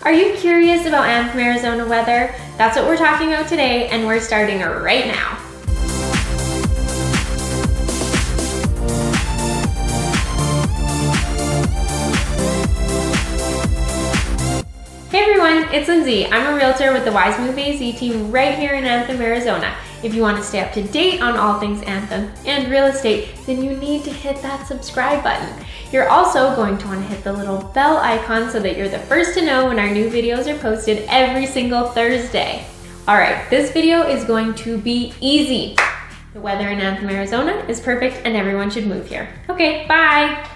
Are you curious about Anthem, Arizona weather? That's what we're talking about today, and we're starting right now. Hey everyone, it's Lindsay. I'm a realtor with the Move AZ team right here in Anthem, Arizona. If you want to stay up to date on all things Anthem and real estate, then you need to hit that subscribe button. You're also going to want to hit the little bell icon so that you're the first to know when our new videos are posted every single Thursday. All right, this video is going to be easy. The weather in Anthem, Arizona is perfect and everyone should move here. Okay, bye.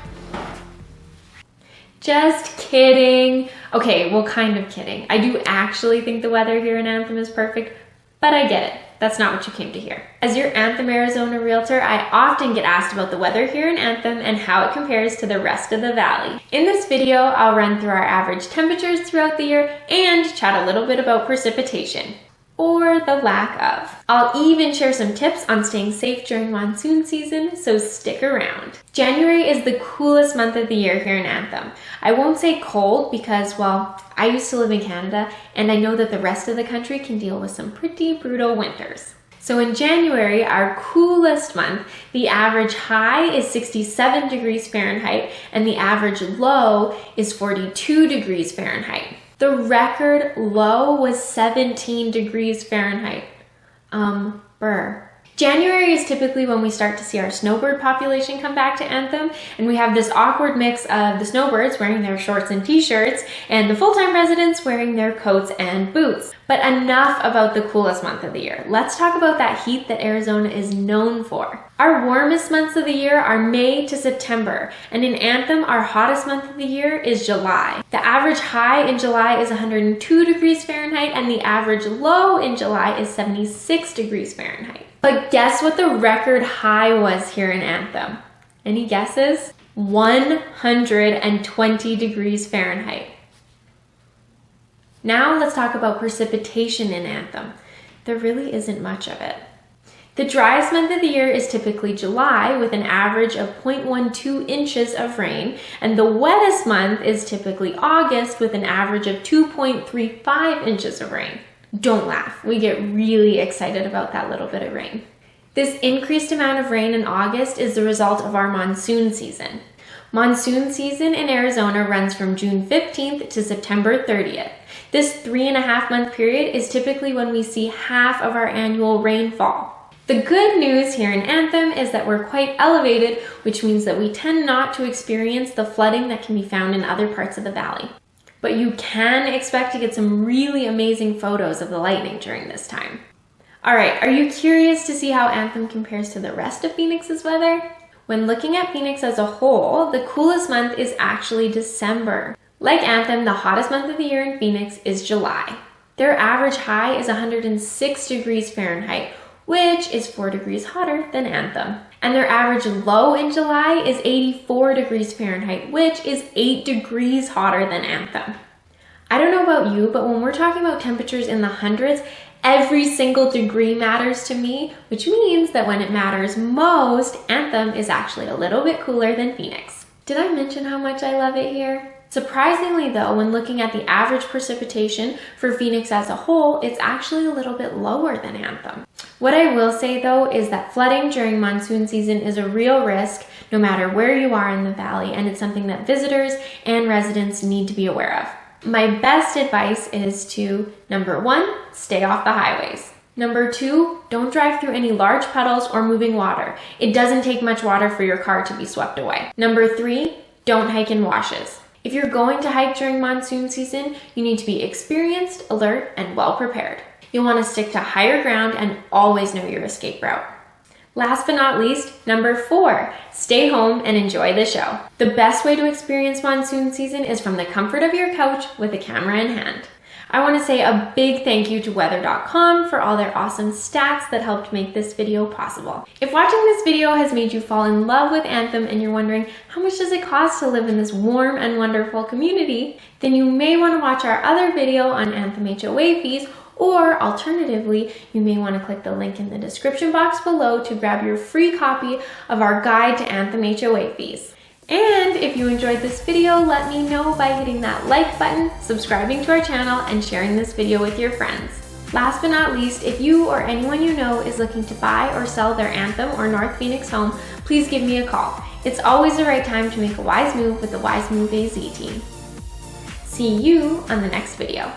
Just kidding. Okay, well, kind of kidding. I do actually think the weather here in Anthem is perfect, but I get it. That's not what you came to hear. As your Anthem, Arizona realtor, I often get asked about the weather here in Anthem and how it compares to the rest of the valley. In this video, I'll run through our average temperatures throughout the year and chat a little bit about precipitation, or the lack of. I'll even share some tips on staying safe during monsoon season, so stick around. January is the coolest month of the year here in Anthem. I won't say cold because, well, I used to live in Canada and I know that the rest of the country can deal with some pretty brutal winters. So in January, our coolest month, the average high is 67 degrees Fahrenheit and the average low is 42 degrees Fahrenheit. The record low was 17 degrees Fahrenheit. January is typically when we start to see our snowbird population come back to Anthem, and we have this awkward mix of the snowbirds wearing their shorts and t-shirts and the full-time residents wearing their coats and boots. But enough about the coolest month of the year. Let's talk about that heat that Arizona is known for. Our warmest months of the year are May to September, and in Anthem, our hottest month of the year is July. The average high in July is 102 degrees Fahrenheit, and the average low in July is 76 degrees Fahrenheit. But guess what the record high was here in Anthem? Any guesses? 120 degrees Fahrenheit. Now let's talk about precipitation in Anthem. There really isn't much of it. The driest month of the year is typically July with an average of 0.12 inches of rain, and the wettest month is typically August with an average of 2.35 inches of rain. Don't laugh, we get really excited about that little bit of rain. This increased amount of rain in August is the result of our monsoon season. Monsoon season in Arizona runs from June 15th to September 30th. This 3.5 month period is typically when we see half of our annual rainfall. The good news here in Anthem is that we're quite elevated, which means that we tend not to experience the flooding that can be found in other parts of the valley. But you can expect to get some really amazing photos of the lightning during this time. All right, are you curious to see how Anthem compares to the rest of Phoenix's weather? When looking at Phoenix as a whole, the coolest month is actually December. Like Anthem, the hottest month of the year in Phoenix is July. Their average high is 106 degrees Fahrenheit, which is 4 degrees hotter than Anthem. And their average low in July is 84 degrees Fahrenheit, which is 8 degrees hotter than Anthem. I don't know about you, but when we're talking about temperatures in the hundreds, every single degree matters to me, which means that when it matters most, Anthem is actually a little bit cooler than Phoenix. Did I mention how much I love it here? Surprisingly though, when looking at the average precipitation for Phoenix as a whole, it's actually a little bit lower than Anthem. What I will say though is that flooding during monsoon season is a real risk no matter where you are in the valley, and it's something that visitors and residents need to be aware of. My best advice is to, number 1, stay off the highways. Number 2, don't drive through any large puddles or moving water. It doesn't take much water for your car to be swept away. Number 3, don't hike in washes. If you're going to hike during monsoon season, you need to be experienced, alert, and well prepared. You'll want to stick to higher ground and always know your escape route. Last but not least, number 4, stay home and enjoy the show. The best way to experience monsoon season is from the comfort of your couch with a camera in hand. I want to say a big thank you to weather.com for all their awesome stats that helped make this video possible. If watching this video has made you fall in love with Anthem and you're wondering how much does it cost to live in this warm and wonderful community, then you may want to watch our other video on Anthem HOA fees, or alternatively, you may want to click the link in the description box below to grab your free copy of our guide to Anthem HOA fees. And if you enjoyed this video, let me know by hitting that like button, subscribing to our channel, and sharing this video with your friends. Last but not least, if you or anyone you know is looking to buy or sell their Anthem or North Phoenix home, please give me a call. It's always the right time to make a wise move with the Wise Move AZ team. See you on the next video.